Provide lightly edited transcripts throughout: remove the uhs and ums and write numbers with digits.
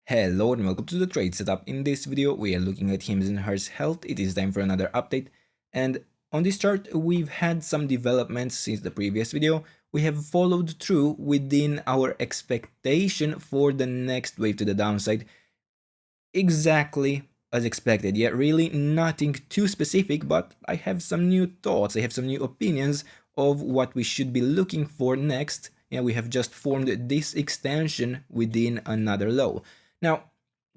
Hello and welcome to the trade setup. In this video we are looking at HIMS and HERS health. It is time for another update, and on this chart we've had some developments since the previous video. We have followed through within our expectation for the next wave to the downside, exactly as expected. Yeah, really nothing too specific, but I have some new thoughts, I have some new opinions of what we should be looking for next. Yeah, we have just formed this extension within another low. Now,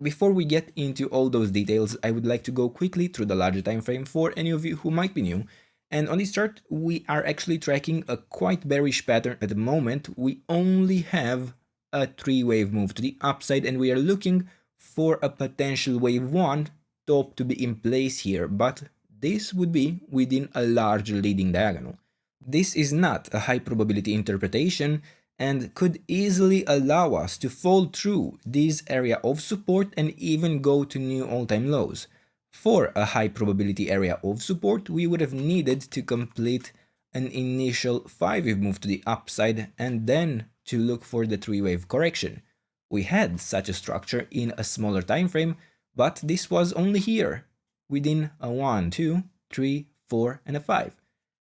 before we get into all those details, I would like to go quickly through the larger time frame for any of you who might be new. And on this chart, we are actually tracking a quite bearish pattern at the moment. We only have a 3-wave move to the upside, and we are looking for a potential wave 1 top to be in place here, but this would be within a large leading diagonal. This is not a high probability interpretation and could easily allow us to fall through this area of support and even go to new all-time lows. For a high probability area of support, we would have needed to complete an initial 5-wave move to the upside and then to look for the 3-wave correction. We had such a structure in a smaller time frame, but this was only here, within a 1, 2, 3, 4 and a 5.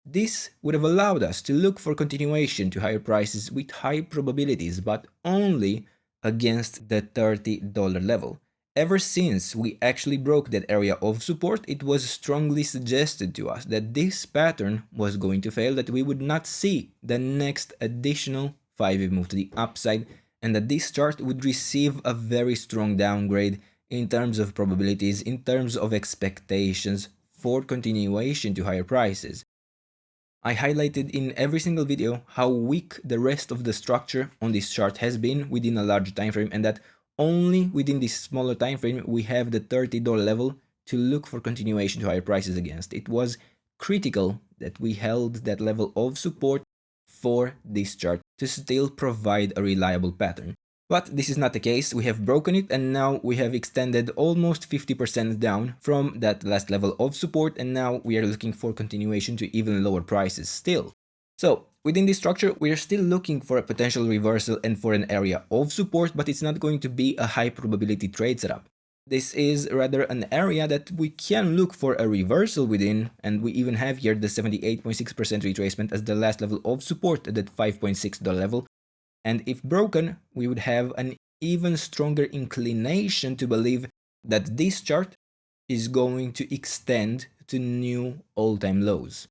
This would have allowed us to look for continuation to higher prices with high probabilities, but only against the $30 level. Ever since we actually broke that area of support, it was strongly suggested to us that this pattern was going to fail, that we would not see the next additional 5-wave move to the upside, and that this chart would receive a very strong downgrade in terms of probabilities, in terms of expectations for continuation to higher prices. I highlighted in every single video how weak the rest of the structure on this chart has been within a larger time frame, and that only within this smaller time frame we have the $30 level to look for continuation to higher prices against. It was critical that we held that level of support for this chart to still provide a reliable pattern. But this is not the case. We have broken it, and now we have extended almost 50% down from that last level of support, and now we are looking for continuation to even lower prices still. So within this structure, we are still looking for a potential reversal and for an area of support, but it's not going to be a high probability trade setup. This is rather an area that we can look for a reversal within, and we even have here the 78.6% retracement as the last level of support at that $5.6 level. And if broken, we would have an even stronger inclination to believe that this chart is going to extend to new all-time lows.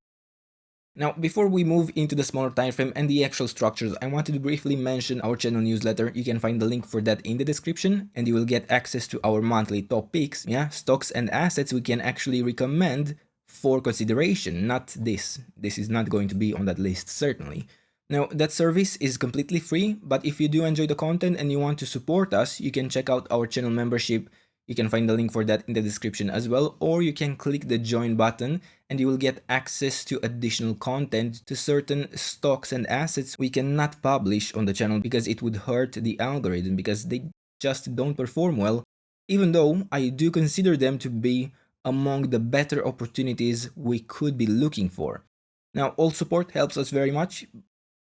Now, before we move into the smaller time frame and the actual structures, I wanted to briefly mention our channel newsletter. You can find the link for that in the description, and you will get access to our monthly top picks, stocks and assets we can actually recommend for consideration, not this. This is not going to be on that list, certainly. Now, that service is completely free, but if you do enjoy the content and you want to support us, you can check out our channel membership. You can find the link for that in the description as well, or you can click the join button and you will get access to additional content to certain stocks and assets we cannot publish on the channel because it would hurt the algorithm, because they just don't perform well, even though I do consider them to be among the better opportunities we could be looking for. Now, all support helps us very much,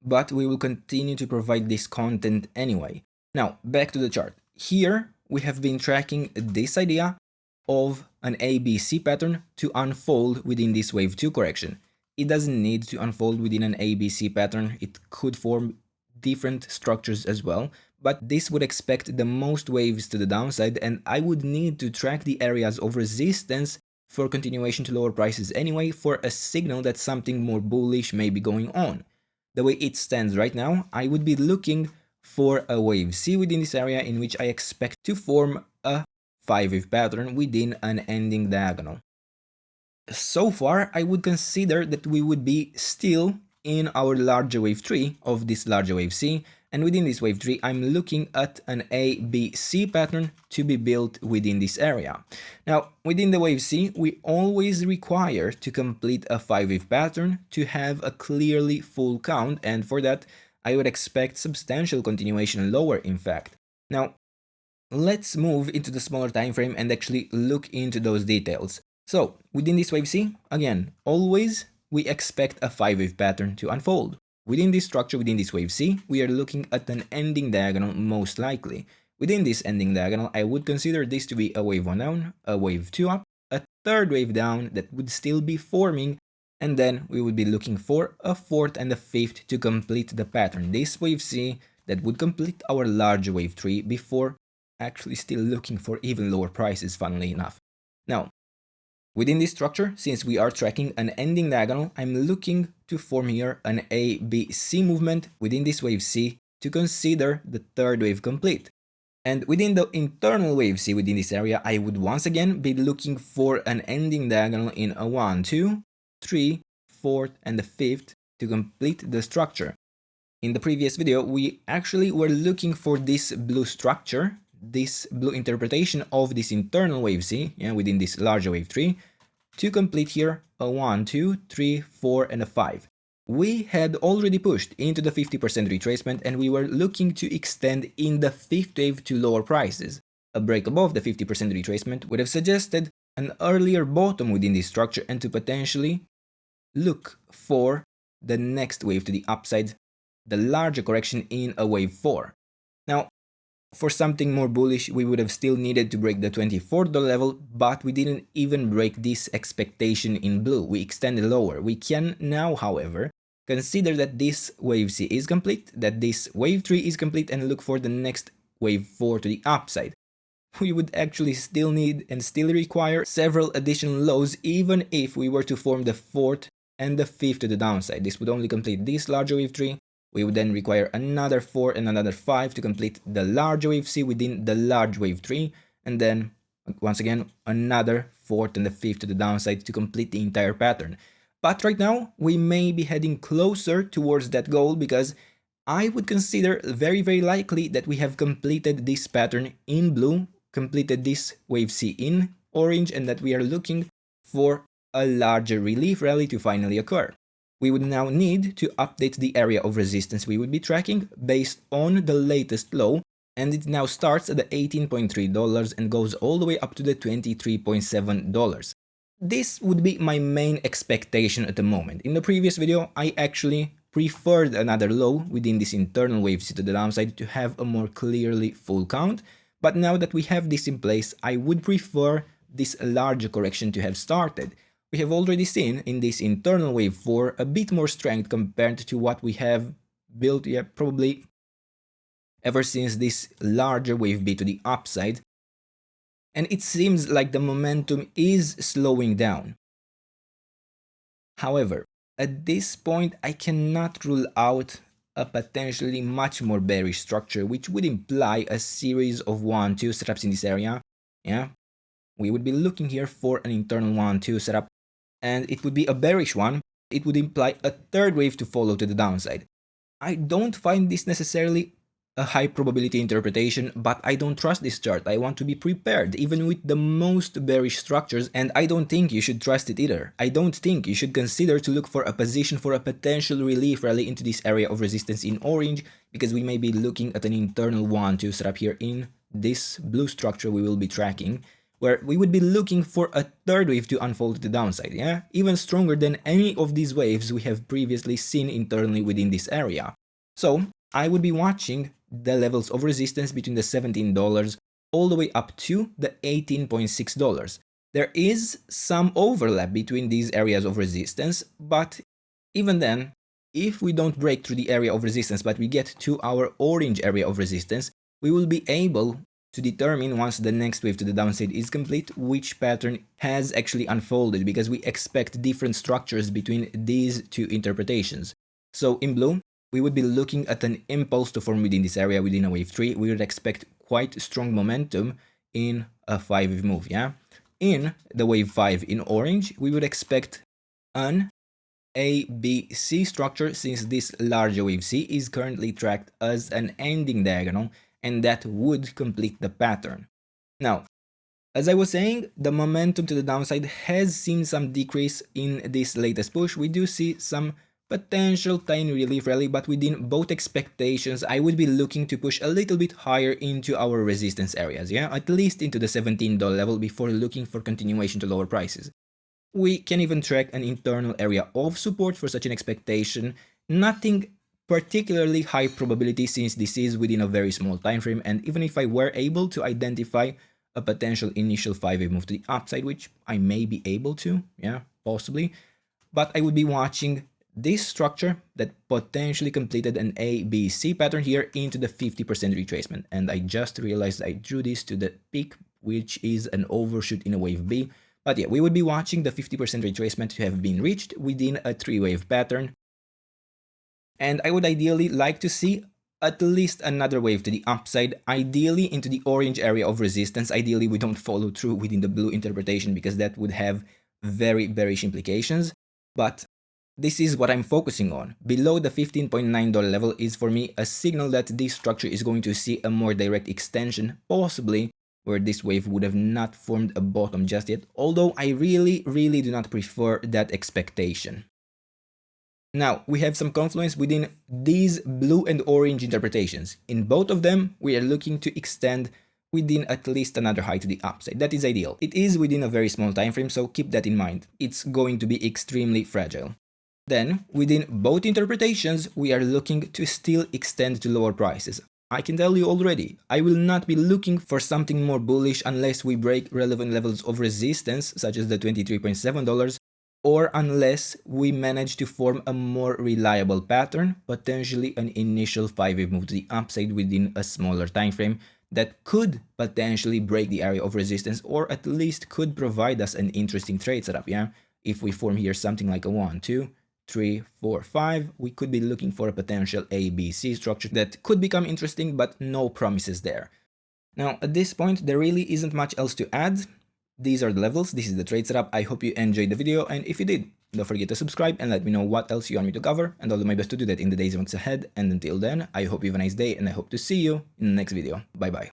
but we will continue to provide this content anyway. Now, back to the chart. Here, we have been tracking this idea of an ABC pattern to unfold within this wave 2 correction. It doesn't need to unfold within an ABC pattern. It could form different structures as well, but this would expect the most waves to the downside, and I would need to track the areas of resistance for continuation to lower prices anyway, for a signal that something more bullish may be going on. The way it stands right now, I would be looking for a wave C within this area in which I expect to form a 5-wave pattern within an ending diagonal. So far, I would consider that we would be still in our larger wave 3 of this larger wave C, and within this wave 3 I'm looking at an ABC pattern to be built within this area. Now, within the wave C, we always require to complete a 5-wave pattern to have a clearly full count, and for that I would expect substantial continuation lower, in fact. Now, let's move into the smaller time frame and actually look into those details. So, within this wave C, again, always we expect a 5-wave pattern to unfold. Within this structure, within this wave C, we are looking at an ending diagonal most likely. Within this ending diagonal, I would consider this to be a wave 1 down, a wave 2 up, a third wave down that would still be forming, and then we would be looking for a fourth and a fifth to complete the pattern. This wave C that would complete our large wave 3 before actually still looking for even lower prices, funnily enough. Now, within this structure, since we are tracking an ending diagonal, I'm looking to form here an A, B, C movement within this wave C to consider the third wave complete. And within the internal wave C within this area, I would once again be looking for an ending diagonal in a 1, 2, 3, 4th, and the 5th to complete the structure. In the previous video, we actually were looking for this blue structure, this blue interpretation of this internal wave C, within this larger wave 3, to complete here a 1, 2, 3, 4, and a 5. We had already pushed into the 50% retracement and we were looking to extend in the 5th wave to lower prices. A break above the 50% retracement would have suggested an earlier bottom within this structure and to potentially look for the next wave to the upside, the larger correction in a wave 4. Now, for something more bullish, we would have still needed to break the $24 level, but we didn't even break this expectation in blue. We extended lower. We can now, however, consider that this wave C is complete, that this wave 3 is complete, and look for the next wave 4 to the upside. We would actually still need and still require several additional lows even if we were to form the 4th and the 5th to the downside. This would only complete this larger wave 3. We would then require another 4 and another 5 to complete the large wave C within the large wave 3, and then, once again, another 4th and the 5th to the downside to complete the entire pattern. But right now, we may be heading closer towards that goal because I would consider very, very likely that we have completed this pattern in blue, completed this wave C in orange, and that we are looking for a larger relief rally to finally occur. We would now need to update the area of resistance we would be tracking based on the latest low, and it now starts at the $18.3 and goes all the way up to the $23.7. This would be my main expectation at the moment. In the previous video, I actually preferred another low within this internal wave C to the downside to have a more clearly full count, but now that we have this in place, I would prefer this larger correction to have started. We have already seen in this internal wave 4 a bit more strength compared to what we have built, probably ever since this larger wave B to the upside. And it seems like the momentum is slowing down. However, at this point, I cannot rule out a potentially much more bearish structure, which would imply a series of 1-2 setups in this area. We would be looking here for an internal 1-2 setup, and it would be a bearish one. It would imply a third wave to follow to the downside. I don't find this necessarily a high probability interpretation, but I don't trust this chart. I want to be prepared, even with the most bearish structures, and I don't think you should trust it either. I don't think you should consider to look for a position for a potential relief rally into this area of resistance in orange, because we may be looking at an internal 1-2 setup here in this blue structure we will be tracking, where we would be looking for a third wave to unfold to the downside, even stronger than any of these waves we have previously seen internally within this area. So I would be watching the levels of resistance between the $17 all the way up to the $18.6. There is some overlap between these areas of resistance, but even then, if we don't break through the area of resistance but we get to our orange area of resistance, we will be able to determine, once the next wave to the downside is complete, which pattern has actually unfolded, because we expect different structures between these two interpretations. So in blue, we would be looking at an impulse to form within this area within a wave 3. We would expect quite strong momentum in a 5-wave move, In the wave 5 in orange, we would expect an A, B, C structure, since this larger wave C is currently tracked as an ending diagonal, and that would complete the pattern. Now, as I was saying, the momentum to the downside has seen some decrease in this latest push. We do see some potential tiny relief rally, but within both expectations, I would be looking to push a little bit higher into our resistance areas, at least into the $17 level before looking for continuation to lower prices. We can even track an internal area of support for such an expectation. Nothing particularly high probability since this is within a very small time frame, and even if I were able to identify a potential initial 5-wave move to the upside, which I may be able to, yeah, possibly, but I would be watching this structure that potentially completed an ABC pattern here into the 50% retracement, and I just realized I drew this to the peak, which is an overshoot in a wave B. But yeah, we would be watching the 50% retracement to have been reached within a 3-wave pattern, and I would ideally like to see at least another wave to the upside, ideally into the orange area of resistance. Ideally, we don't follow through within the blue interpretation because that would have very bearish implications, but this is what I'm focusing on. Below the $15.9 level is for me a signal that this structure is going to see a more direct extension, possibly where this wave would have not formed a bottom just yet, although I really do not prefer that expectation. Now, we have some confluence within these blue and orange interpretations. In both of them, we are looking to extend within at least another high to the upside. That is ideal. It is within a very small time frame, so keep that in mind. It's going to be extremely fragile. Then, within both interpretations, we are looking to still extend to lower prices. I can tell you already, I will not be looking for something more bullish unless we break relevant levels of resistance, such as the $23.7, or unless we manage to form a more reliable pattern, potentially an initial 5-wave move to the upside within a smaller time frame that could potentially break the area of resistance, or at least could provide us an interesting trade setup, yeah? If we form here something like a 1, 2, 3, 4, 5, we could be looking for a potential ABC structure that could become interesting, but no promises there. Now, at this point, there really isn't much else to add. These are the levels, this is the trade setup. I hope you enjoyed the video, and if you did, don't forget to subscribe and let me know what else you want me to cover, and I'll do my best to do that in the days and weeks ahead. And until then, I hope you have a nice day, and I hope to see you in the next video. Bye bye.